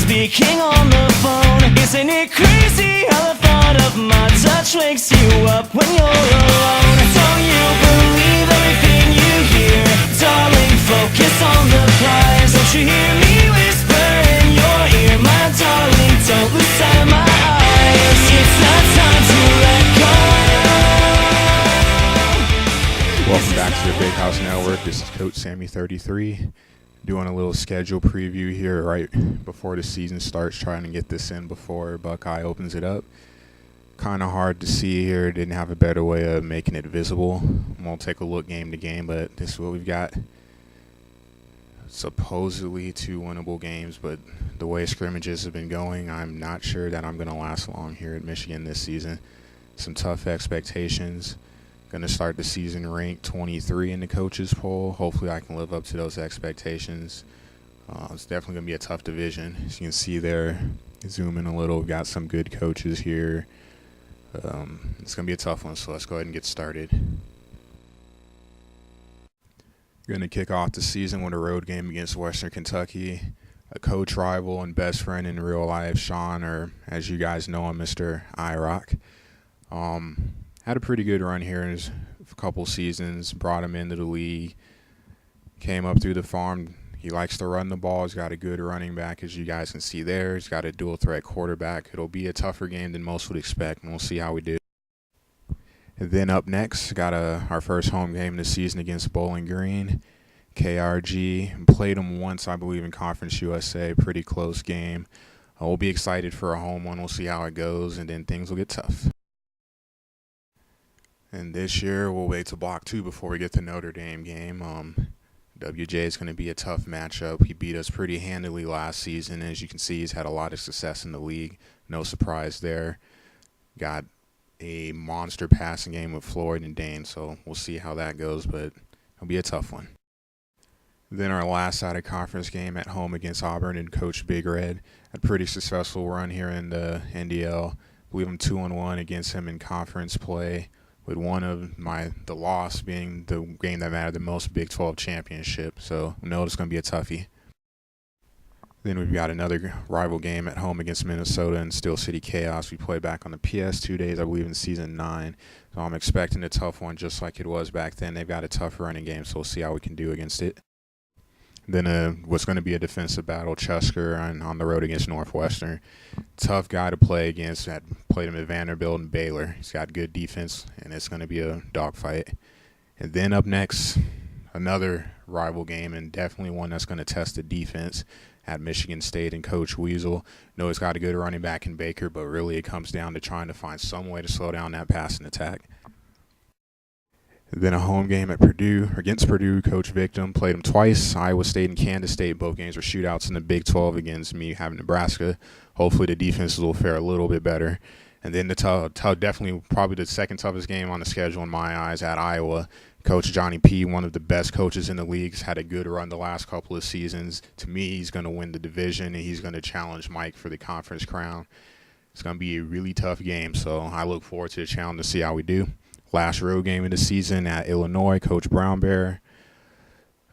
speaking on the phone. Isn't it crazy how the thought of my touch wakes you up when you're alone? Don't you believe everything you hear? Darling, focus on the prize. Don't you hear me whisper in your ear? My darling, don't lose sight of my eyes. It's not time to let go. Welcome back to the Big House Network. This is Coach Sammy33 doing a little schedule preview here right before the season starts, trying to get this in before Buckeye opens it up. Kind of hard to see here. Didn't have a better way of making it visible. We'll take a look game to game, but this is what we've got. Supposedly 2 winnable games, but the way scrimmages have been going, I'm not sure that I'm going to last long here at Michigan this season. Some tough expectations. Going to start the season ranked 23 in the coaches poll. Hopefully I can live up to those expectations. It's definitely going to be a tough division. As you can see there, zoom in a little, we've got some good coaches here. It's going to be a tough one, so let's go ahead and get started. Going to kick off the season with a road game against Western Kentucky. A coach rival and best friend in real life, Sean, or as you guys know him, Mr. IROC. Had a pretty good run here in his couple seasons, brought him into the league, came up through the farm. He likes to run the ball. He's got a good running back, as you guys can see there. He's got a dual threat quarterback. It'll be a tougher game than most would expect, and we'll see how we do. And then up next, got our first home game this season against Bowling Green. KRG, played them once, I believe, in Conference USA. Pretty close game. We'll be excited for a home one. We'll see how it goes, and then things will get tough. And this year, we'll wait to block 2 before we get the Notre Dame game. WJ is going to be a tough matchup. He beat us pretty handily last season. As you can see, he's had a lot of success in the league. No surprise there. Got a monster passing game with Floyd and Dane, so we'll see how that goes, but it'll be a tough one. Then our last side of conference game at home against Auburn and Coach Big Red. A pretty successful run here in the NDL. I believe I'm 2-1 against him in conference play, with one of the loss being the game that mattered the most, Big 12 championship. So we know it's going to be a toughie. Then we've got another rival game at home against Minnesota and Steel City Chaos. We played back on the PS 2 days, I believe, in Season 9. So I'm expecting a tough one just like it was back then. They've got a tough running game, so we'll see how we can do against it. Then what's going to be a defensive battle, Chusker on the road against Northwestern. Tough guy to play against. Had played him at Vanderbilt and Baylor. He's got good defense, and it's going to be a dogfight. And then up next, another rival game, and definitely one that's going to test the defense at Michigan State and Coach Weasel. Know he's got a good running back in Baker, but really it comes down to trying to find some way to slow down that passing attack. Then a home game at Purdue, against Purdue, Coach Victim. Played them twice, Iowa State and Kansas State. Both games were shootouts in the Big 12 against me having Nebraska. Hopefully the defenses will fare a little bit better. And then definitely probably the second toughest game on the schedule in my eyes at Iowa. Coach Johnny P., one of the best coaches in the league, has had a good run the last couple of seasons. To me, he's going to win the division, and he's going to challenge Mike for the conference crown. It's going to be a really tough game, so I look forward to the challenge to see how we do. Last road game of the season at Illinois, Coach Brown Bear.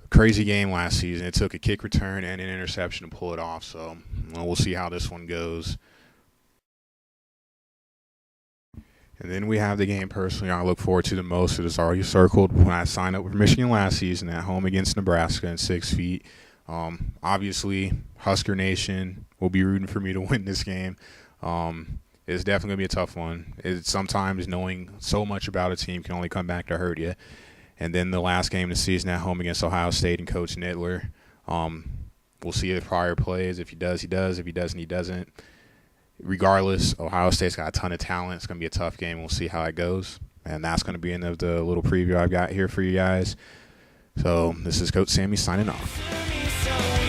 Crazy game last season. It took a kick return and an interception to pull it off, so we'll see how this one goes. And then we have the game personally I look forward to the most. It is already circled when I signed up for Michigan last season at home against Nebraska in 6 feet. Obviously, Husker Nation will be rooting for me to win this game. It's definitely going to be a tough one. It's sometimes knowing so much about a team can only come back to hurt you. And then the last game of the season at home against Ohio State and Coach Nittler. We'll see if Pryor plays. If he does, he does. If he doesn't, he doesn't. Regardless, Ohio State's got a ton of talent. It's going to be a tough game. We'll see how it goes. And that's going to be the end of the little preview I've got here for you guys. So this is Coach Sammy signing off.